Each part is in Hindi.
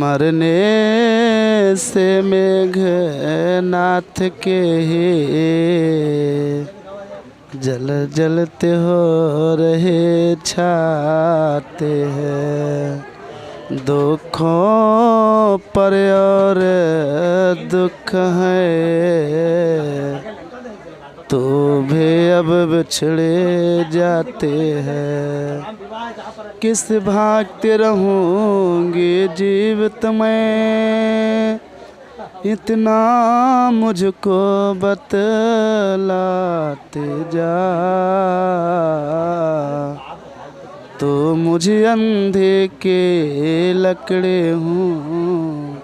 मरने से मेघनाथ के ही जल जलते हो रहे छाते हैं। दुखों पर और दुख है तो भी अब बिछड़े जाते हैं। किस भागते रहूँगी जीवित में, इतना मुझको बतलाते जा। तो मुझे अंधे के लकड़े हूँ,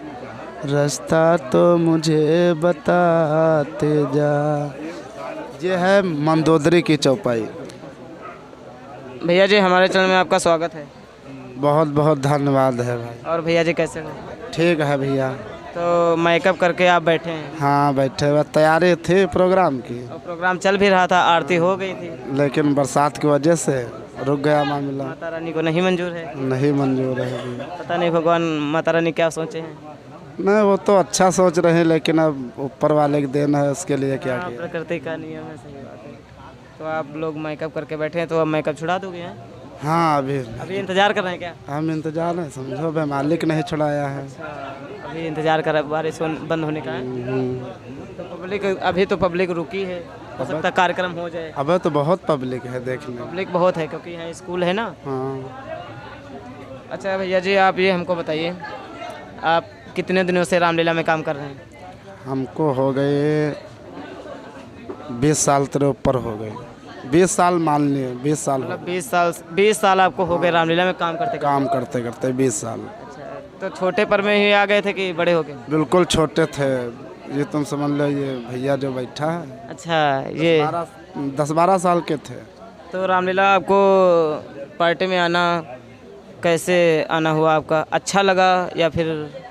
रास्ता तो मुझे बताते जा। ये है मंदोदरी की चौपाई। भैया जी हमारे चैनल में आपका स्वागत है। बहुत बहुत धन्यवाद है भाई। और भैया जी कैसे हो? ठीक है भैया। तो मेकअप करके आप बैठे हैं? हाँ बैठे हुए, तैयारी थी प्रोग्राम की और प्रोग्राम चल भी रहा था, आरती हो गई थी, लेकिन बरसात की वजह से रुक गया मामला। माता रानी को नहीं मंजूर है? नहीं मंजूर है अभी। पता नहीं भगवान माता रानी क्या सोचे हैं। नहीं वो तो अच्छा सोच रहे हैं, लेकिन अब ऊपर वाले की देन है, उसके लिए क्या हाँ, किया। प्रकृति का नियम है, सही बात है। तो आप लोग मेकअप करके बैठे हैं, तो अब मेकअप छुड़ा दोगे हैं? हाँ अभी इंतजार कर रहे हैं क्या? हम इंतजार है, समझो भाई मालिक नहीं छुड़ाया है। अभी इंतजार कर बारिश बंद होने का है। तो पब्लिक अभी तो पब्लिक रुकी है, हो सकता है कार्यक्रम हो जाए। अब तो बहुत पब्लिक है देखने। पब्लिक बहुत है क्योंकि यहाँ स्कूल है ना। हाँ। अच्छा भैया जी आप ये हमको बताइए, आप कितने दिनों से रामलीला में काम कर रहे हैं? हमको हो गए 20 साल तेरे ऊपर हो गए। 20 साल मान लिए, 20 साल हो मतलब गए। 20 साल आपको हो गए रामलीला में काम करते काम करते करते 20 साल। अच्छा, तो छोटे पर में ही आ गए थे कि बड़े हो गए? बिल्कुल छोटे थे। ये तुम समझ लो, ये भैया जो बैठा है अच्छा, ये 10-12 साल के थे। तो रामलीला आपको पार्टी में आना कैसे आना हुआ आपका? अच्छा लगा या फिर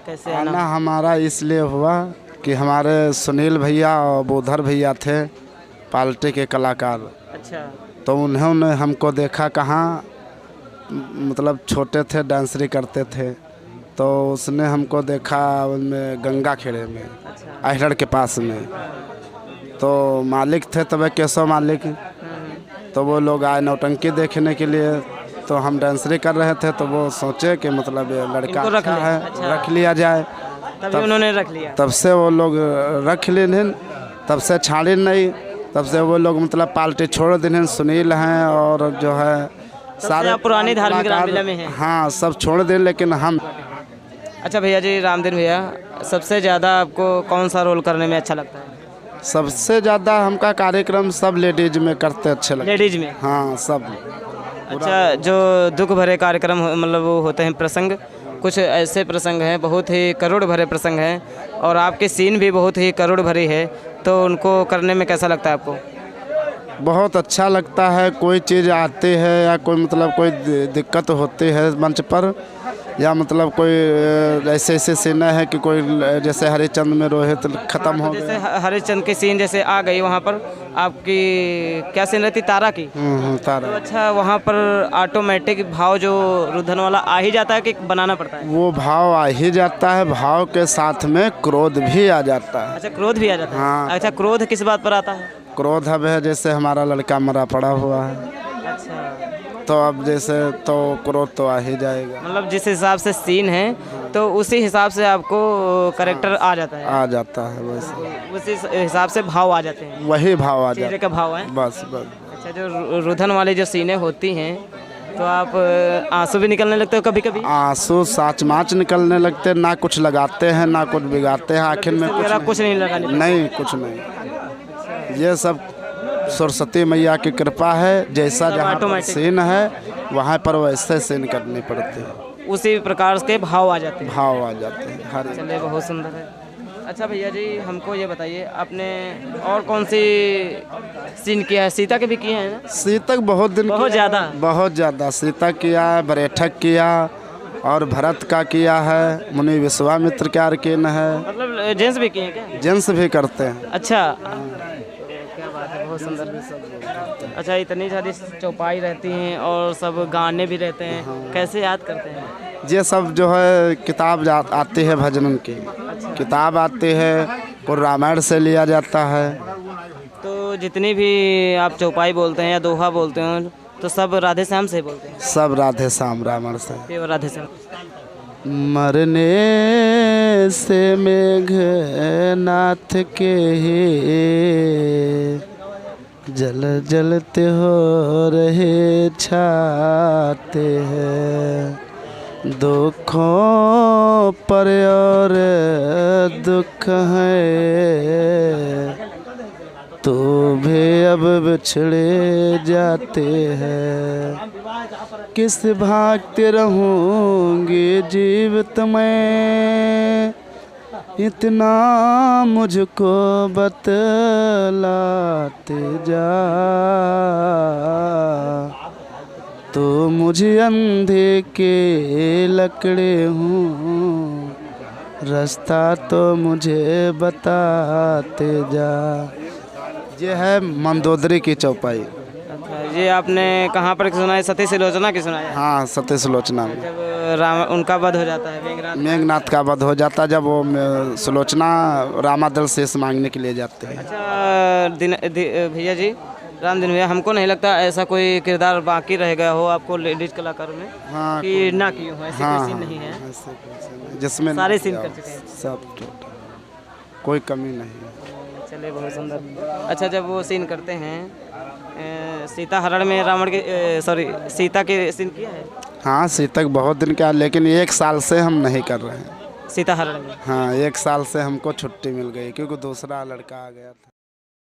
कैसे आना हमारा इसलिए हुआ कि हमारे सुनील भैया और बोधर भैया थे पार्टी के कलाकार। अच्छा। तो उन्होंने हमको देखा, कहाँ मतलब छोटे थे डांसरी करते थे, तो उसने हमको देखा उनमें गंगा खेड़े में, अहिरड़ के पास में। तो मालिक थे तब केशव मालिक, तो वो लोग आए नौटंकी देखने के लिए। तो हम डांसरी कर रहे थे, तो वो सोचे कि मतलब ये लड़का अच्छा है, रख लिया जाए। तभी उन्होंने रख लिया। तब से वो लोग रख लिए, तब से छाड़ी नहीं। तब से वो लोग मतलब पार्टी छोड़ देने। सुनील हैं और जो है सारे पुरानी धार्मिक रामलीला में हैं। हाँ सब छोड़ दें, लेकिन हम। अच्छा भैया जी, रामदीन भैया, सबसे ज़्यादा आपको कौन सा रोल करने में अच्छा लगता है? सबसे ज़्यादा हमका कार्यक्रम सब लेडीज में करते अच्छे लगते। लेडीज में? हाँ सब। अच्छा, जो दुख भरे कार्यक्रम मतलब वो होते हैं प्रसंग, कुछ ऐसे प्रसंग हैं बहुत ही करुण भरे प्रसंग हैं, और आपके सीन भी बहुत ही करुण भरी है, तो उनको करने में कैसा लगता है आपको? बहुत अच्छा लगता है। कोई चीज़ आती है या कोई मतलब कोई दिक्कत होती है मंच पर, या मतलब कोई ऐसे ऐसे सीन है कि कोई जैसे हरिचंद में रोहित ख़त्म हो जैसे गया। हरिचंद की सीन जैसे आ गई, वहाँ पर आपकी क्या सीन रहती? तारा की। तारा। तो अच्छा, वहाँ पर ऑटोमेटिक भाव जो रुधन वाला आ ही जाता है कि बनाना पड़ता है? वो भाव आ ही जाता है, भाव के साथ में क्रोध भी आ जाता है। अच्छा, क्रोध भी आ जाता है? हाँ। अच्छा, क्रोध किस बात पर आता है? क्रोध अब है जैसे हमारा लड़का मरा पड़ा हुआ है, अच्छा, तो अब जैसे तो क्रोध तो आ ही जाएगा। मतलब जिस हिसाब से सीन है तो उसी हिसाब से आपको करेक्टर आ जाता है? आ जाता है वैसे, उसी हिसाब से भाव आ जाते हैं? वही भाव आ चेहरे जाता का भाव है? बस बस। अच्छा, जो रुधन वाली जो सीनें होती हैं, तो आप आंसू भी निकलने लगते हो कभी कभी? आंसू साच माच निकलने लगते, ना कुछ लगाते हैं ना कुछ बिगाड़ते हैं, आखिर में कुछ नहीं लगाने? नहीं, कुछ नहीं। ये सब सरस्वती मैया की कृपा है। जैसा जहाँ पर सीन है वहाँ पर वैसे सीन करनी पड़ती है, उसी प्रकार के भाव आ जाते हैं? भाव आ जाते हैं हर। चलिए, बहुत सुंदर है। अच्छा भैया जी, हमको ये बताइए, आपने और कौन सी सीन किया है? सीता के भी किए हैं ना? सीता बहुत दिन, बहुत ज़्यादा? बहुत ज़्यादा। सीता किया, बरेठक किया और भरत का किया है, मुनि विश्वामित्र का किन है। मतलब जेंट्स भी किए हैं क्या? जेंट्स भी करते हैं। अच्छा, क्या बात है, बहुत सुंदर। अच्छा, इतनी सारी चौपाई रहती हैं और सब गाने भी रहते हैं, कैसे याद करते हैं? ये सब जो है किताब आती है भजन की, किताब आती है और रामायण से लिया जाता है। तो जितनी भी आप चौपाई बोलते हैं या दोहा बोलते हैं तो सब राधे श्याम से बोलते हैं? सब राधे श्याम रामायण से। केवल राधे श्याम। मरने से मेघनाथ के ही जल जलते हो रहे छाते हैं, दुखों पर और दुख है तो भी अब बिछड़े जाते हैं। किस भागते रहूँगी जीवित में, इतना मुझको बतलाते जा, तो मुझे अंधे के लकड़े हूँ, रास्ता तो मुझे बताते जा। ये है मंदोदरी की चौपाई। अच्छा, ये आपने कहाँ पर सुना है? सती सुलोचना की सुना है? हाँ, सती सुलोचना में जब राम उनका वध हो जाता है, मेघनाथ। मेघनाथ का वध हो जाता, जब वो सुलोचना रामादल शेष मांगने के लिए जाते हैं। अच्छा भैया जी, रामदीन भैया, हमको नहीं लगता ऐसा कोई किरदार बाकी रह गया हो आपको लेडीज कलाकार में। हाँ, कि ना की हो, ऐसे हाँ, कोई सीन नहीं है? ऐसे कोई सीन नहीं, जिसमें सारे सीन कर चुके हैं, सब टोटल, कोई कमी नहीं है। चलिए, बहुत सुंदर। अच्छा, जब वो सीन करते हैं सीता हरण में रावण के सॉरी सीता के सीन किया है? हाँ, सीतक बहुत दिन का, लेकिन 1 साल से हम नहीं कर रहे हैं सीता हरण में। हाँ, 1 साल से हमको छुट्टी मिल गई क्योंकि दूसरा लड़का आ गया था।